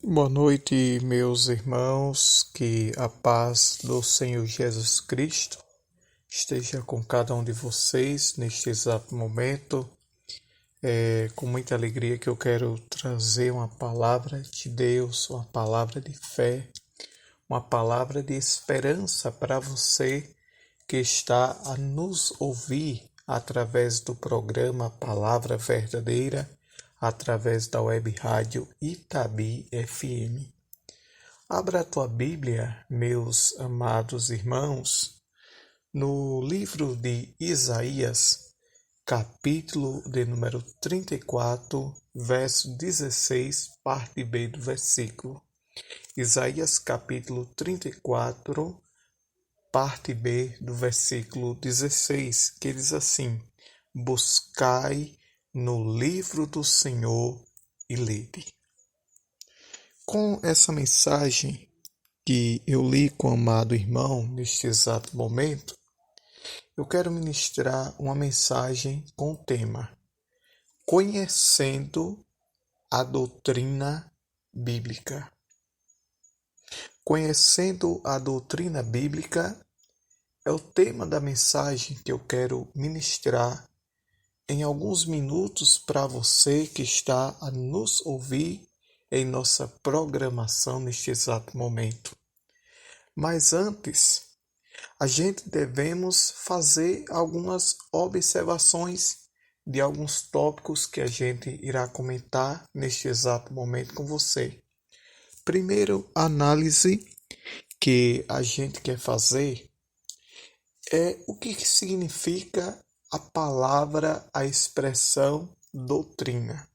Boa noite, meus irmãos, que a paz do Senhor Jesus Cristo esteja com cada um de vocês neste exato momento. É com muita alegria que eu quero trazer uma palavra de Deus, uma palavra de fé, uma palavra de esperança para você que está a nos ouvir através do programa Palavra Verdadeira, através da web rádio Itabi FM. Abra a tua Bíblia, meus amados irmãos, no livro de Isaías, capítulo de número 34, verso 16, parte B do versículo. Isaías, capítulo 34, parte B do versículo 16, que diz assim: Buscai no livro do Senhor e lede. Com essa mensagem que eu li com o amado irmão neste exato momento, eu quero ministrar uma mensagem com o tema Conhecendo a doutrina bíblica. Conhecendo a doutrina bíblica é o tema da mensagem que eu quero ministrar em alguns minutos para você que está a nos ouvir em nossa programação neste exato momento. Mas antes, a gente devemos fazer algumas observações de alguns tópicos que a gente irá comentar neste exato momento com você. Primeiro, a análise que a gente quer fazer é o que significa a palavra, a expressão doutrina.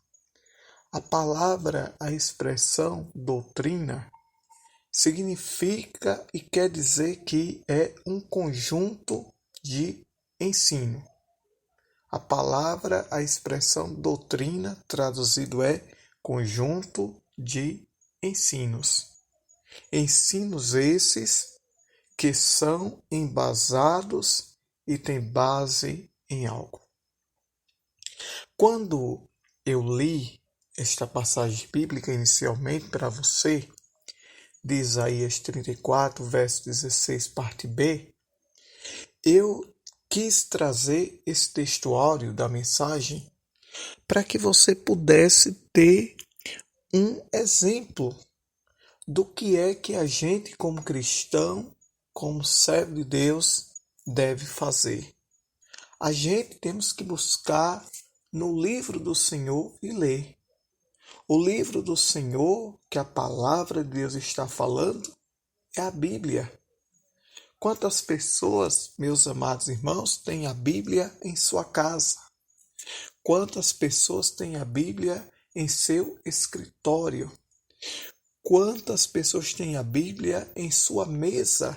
A palavra, a expressão doutrina significa e quer dizer que é um conjunto de ensino. A palavra, a expressão doutrina, traduzido é conjunto de ensinos. Ensinos esses que são embasados e têm base em algo. Quando eu li esta passagem bíblica inicialmente para você, de Isaías 34, verso 16, parte B, eu quis trazer esse textuário da mensagem para que você pudesse ter um exemplo do que é que a gente, como cristão, como servo de Deus, deve fazer. A gente temos que buscar no livro do Senhor e ler. O livro do Senhor, que a palavra de Deus está falando, é a Bíblia. Quantas pessoas, meus amados irmãos, têm a Bíblia em sua casa? Quantas pessoas têm a Bíblia em seu escritório? Quantas pessoas têm a Bíblia em sua mesa?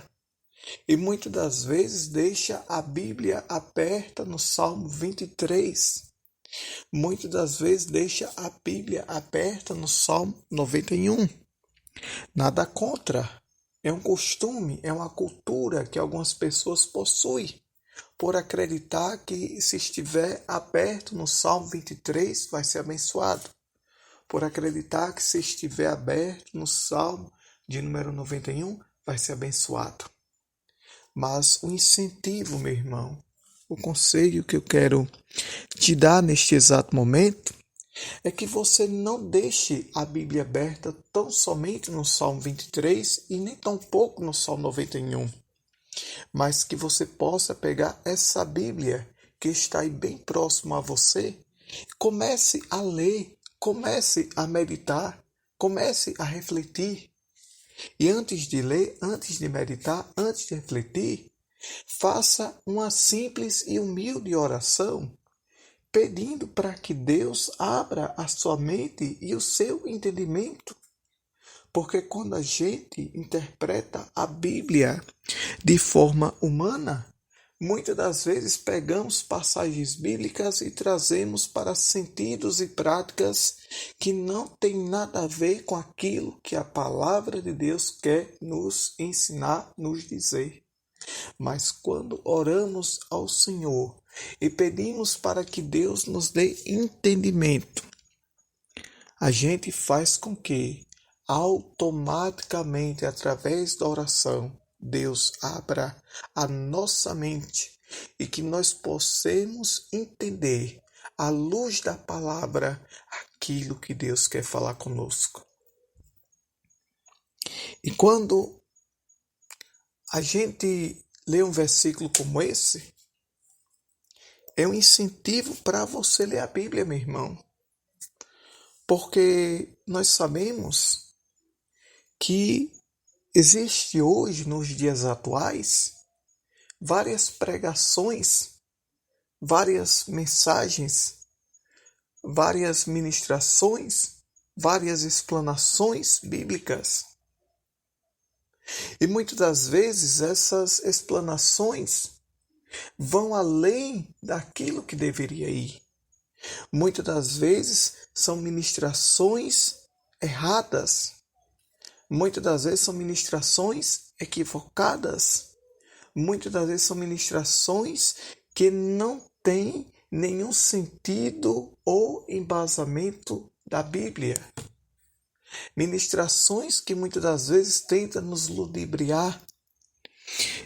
E muitas das vezes deixa a Bíblia aberta no Salmo 23. Muitas das vezes deixa a Bíblia aberta no Salmo 91. Nada contra. É um costume, é uma cultura que algumas pessoas possuem, por acreditar que se estiver aberto no Salmo 23 vai ser abençoado. Por acreditar que se estiver aberto no Salmo de número 91 vai ser abençoado. Mas o incentivo, meu irmão, o conselho que eu quero te dar neste exato momento é que você não deixe a Bíblia aberta tão somente no Salmo 23 e nem tão pouco no Salmo 91, mas que você possa pegar essa Bíblia que está aí bem próximo a você, comece a ler, comece a meditar, comece a refletir. E antes de ler, antes de meditar, antes de refletir, faça uma simples e humilde oração, pedindo para que Deus abra a sua mente e o seu entendimento. Porque quando a gente interpreta a Bíblia de forma humana, muitas das vezes pegamos passagens bíblicas e trazemos para sentidos e práticas que não tem nada a ver com aquilo que a palavra de Deus quer nos ensinar, nos dizer. Mas quando oramos ao Senhor e pedimos para que Deus nos dê entendimento, a gente faz com que automaticamente, através da oração, Deus abra a nossa mente e que nós possamos entender, à luz da palavra, aquilo que Deus quer falar conosco. E quando a gente lê um versículo como esse, é um incentivo para você ler a Bíblia, meu irmão. Porque nós sabemos que existe hoje, nos dias atuais, várias pregações, várias mensagens, várias ministrações, várias explanações bíblicas. E muitas das vezes essas explanações vão além daquilo que deveria ir. Muitas das vezes são ministrações erradas. Muitas das vezes são ministrações equivocadas. Muitas das vezes são ministrações que não têm nenhum sentido ou embasamento da Bíblia. Ministrações que muitas das vezes tentam nos ludibriar.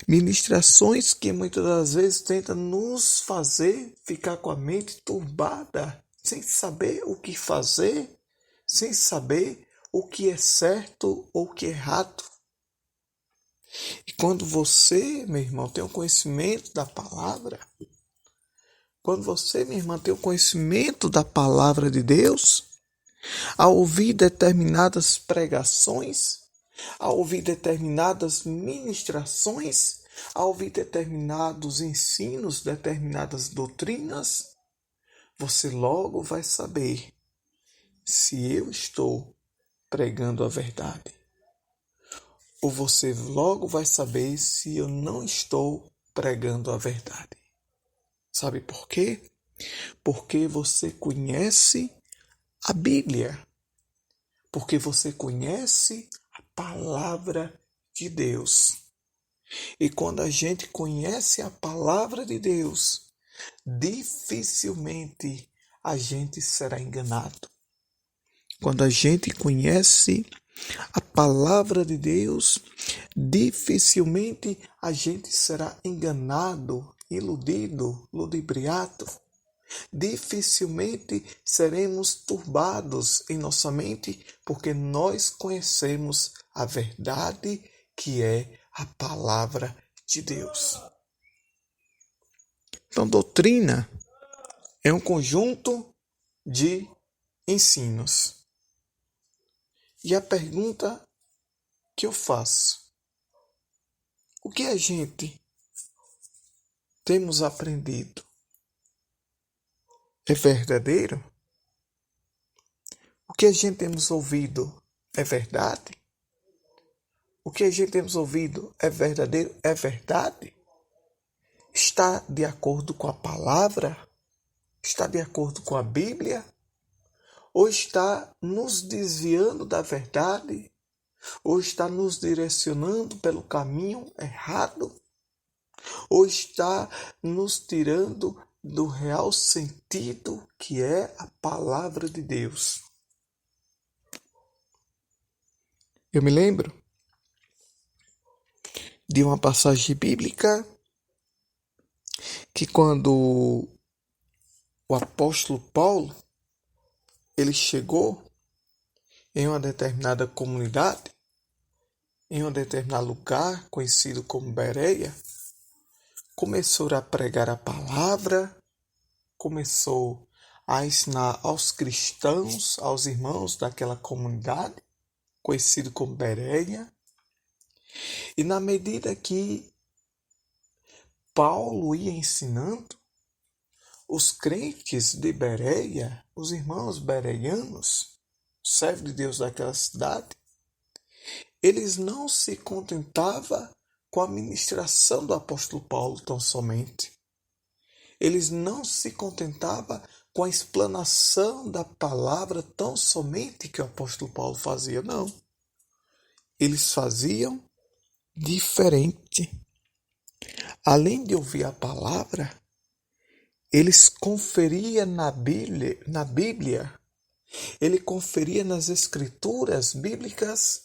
Ministrações que muitas das vezes tentam nos fazer ficar com a mente turbada, sem saber o que fazer, sem saber o que é certo ou o que é errado. E quando você, meu irmão, tem o conhecimento da palavra, quando você, minha irmã, tem o conhecimento da palavra de Deus, ao ouvir determinadas pregações, ao ouvir determinadas ministrações, ao ouvir determinados ensinos, determinadas doutrinas, você logo vai saber se eu estou pregando a verdade. Ou você logo vai saber se eu não estou pregando a verdade. Sabe por quê? Porque você conhece a Bíblia. Porque você conhece a palavra de Deus. E quando a gente conhece a palavra de Deus, dificilmente a gente será enganado. Quando a gente conhece a palavra de Deus, dificilmente a gente será enganado, iludido, ludibriado. Dificilmente seremos turbados em nossa mente, porque nós conhecemos a verdade que é a palavra de Deus. Então, doutrina é um conjunto de ensinos. E a pergunta que eu faço: o que a gente temos aprendido é verdadeiro? O que a gente temos ouvido é verdade? O que a gente temos ouvido é verdadeiro? É verdade? Está de acordo com a palavra? Está de acordo com a Bíblia? Ou está nos desviando da verdade? Ou está nos direcionando pelo caminho errado? Ou está nos tirando do real sentido que é a palavra de Deus? Eu me lembro de uma passagem bíblica que quando o apóstolo Paulo ele chegou em uma determinada comunidade, em um determinado lugar conhecido como Bereia, começou a pregar a palavra, começou a ensinar aos cristãos, aos irmãos daquela comunidade, conhecido como Bereia. E na medida que Paulo ia ensinando, os crentes de Bereia, os irmãos bereianos, servos de Deus daquela cidade, eles não se contentavam com a ministração do apóstolo Paulo tão somente. Eles não se contentavam com a explanação da palavra tão somente que o apóstolo Paulo fazia, não. Eles faziam diferente. Além de ouvir a palavra, eles conferiam na Bíblia Ele conferia nas escrituras bíblicas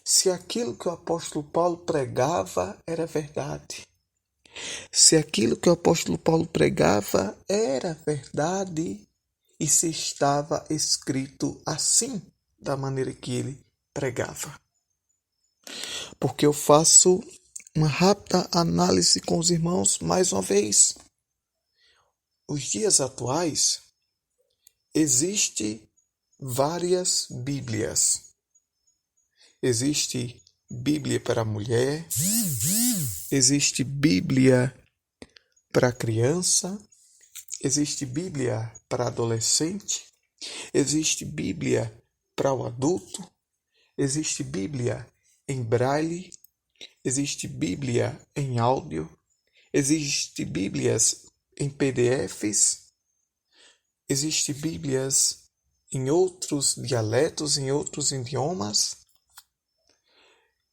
se aquilo que o apóstolo Paulo pregava era verdade. Se aquilo que o apóstolo Paulo pregava era verdade e se estava escrito assim, da maneira que ele pregava. Porque eu faço uma rápida análise com os irmãos mais uma vez. Os dias atuais, existem várias Bíblias. Existe Bíblia para mulher, existe Bíblia para criança, existe Bíblia para adolescente, existe Bíblia para o adulto, existe Bíblia em braille, existe Bíblia em áudio, existe Bíblias em PDFs, existe Bíblias em outros dialetos, em outros idiomas.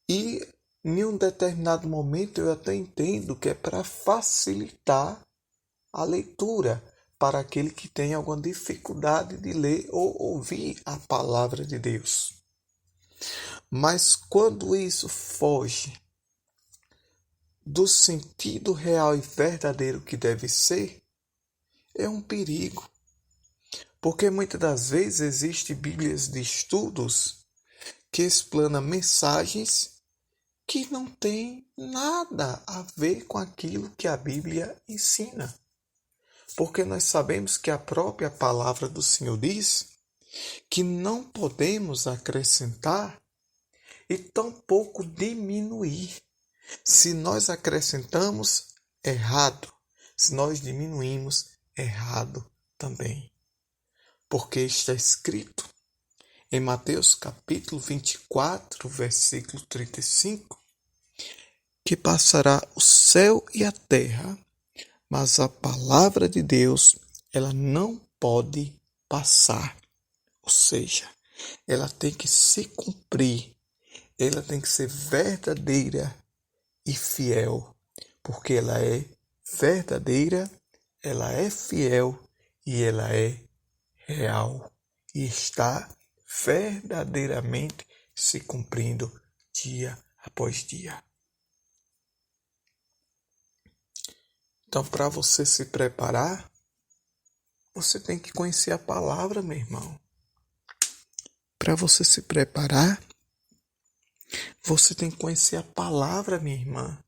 E em um determinado momento eu até entendo que é para facilitar a leitura para aquele que tem alguma dificuldade de ler ou ouvir a palavra de Deus. Mas quando isso foge do sentido real e verdadeiro que deve ser, é um perigo. Porque muitas das vezes existem bíblias de estudos que explanam mensagens que não tem nada a ver com aquilo que a Bíblia ensina. Porque nós sabemos que a própria palavra do Senhor diz que não podemos acrescentar e tampouco diminuir. Se nós acrescentamos, errado. Se nós diminuímos, errado também. Porque está escrito em Mateus capítulo 24, versículo 35, que passará o céu e a terra, mas a palavra de Deus, ela não pode passar. Ou seja, ela tem que se cumprir, ela tem que ser verdadeira e fiel, porque ela é verdadeira, ela é fiel e ela é real e está verdadeiramente se cumprindo dia após dia. Então, para você se preparar, você tem que conhecer a palavra, meu irmão. Para você se preparar, você tem que conhecer a palavra, minha irmã.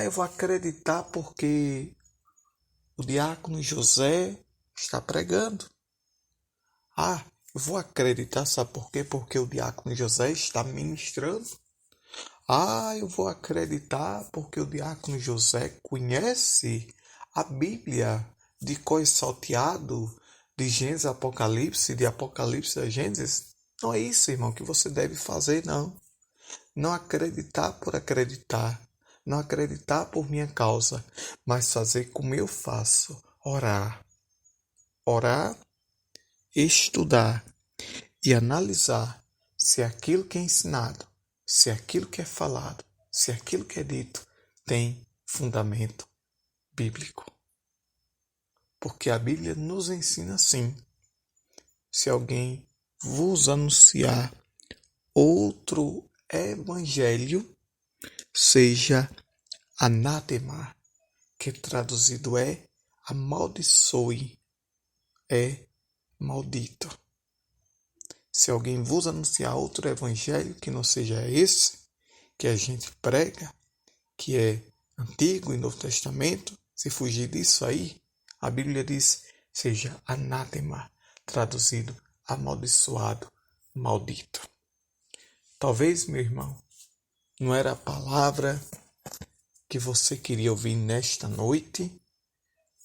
Eu vou acreditar porque o diácono José está pregando. Eu vou acreditar, sabe por quê? Porque o diácono José está ministrando. Eu vou acreditar porque o diácono José conhece a Bíblia de cor e salteado, de Gênesis a Apocalipse, de Apocalipse a Gênesis. Não é isso, irmão, que você deve fazer, não. Não acreditar por acreditar, não acreditar por minha causa, mas fazer como eu faço, orar. Orar, estudar e analisar se aquilo que é ensinado, se aquilo que é falado, se aquilo que é dito tem fundamento bíblico. Porque a Bíblia nos ensina assim: se alguém vos anunciar outro evangelho, seja anátema, que traduzido é amaldiçoe, é maldito. Se alguém vos anunciar outro evangelho que não seja esse que a gente prega, que é Antigo e Novo Testamento, se fugir disso aí, a Bíblia diz, seja anátema, traduzido amaldiçoado, maldito. Talvez, meu irmão, não era a palavra que você queria ouvir nesta noite,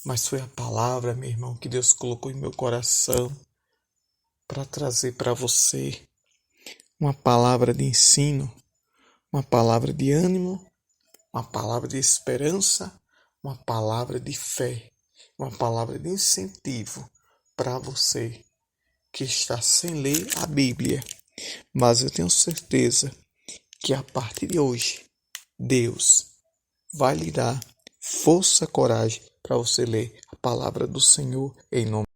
mas foi a palavra, meu irmão, que Deus colocou em meu coração para trazer para você uma palavra de ensino, uma palavra de ânimo, uma palavra de esperança, uma palavra de fé, uma palavra de incentivo para você que está sem ler a Bíblia. Mas eu tenho certeza que a partir de hoje, Deus vai lhe dar força, coragem para você ler a palavra do Senhor em nome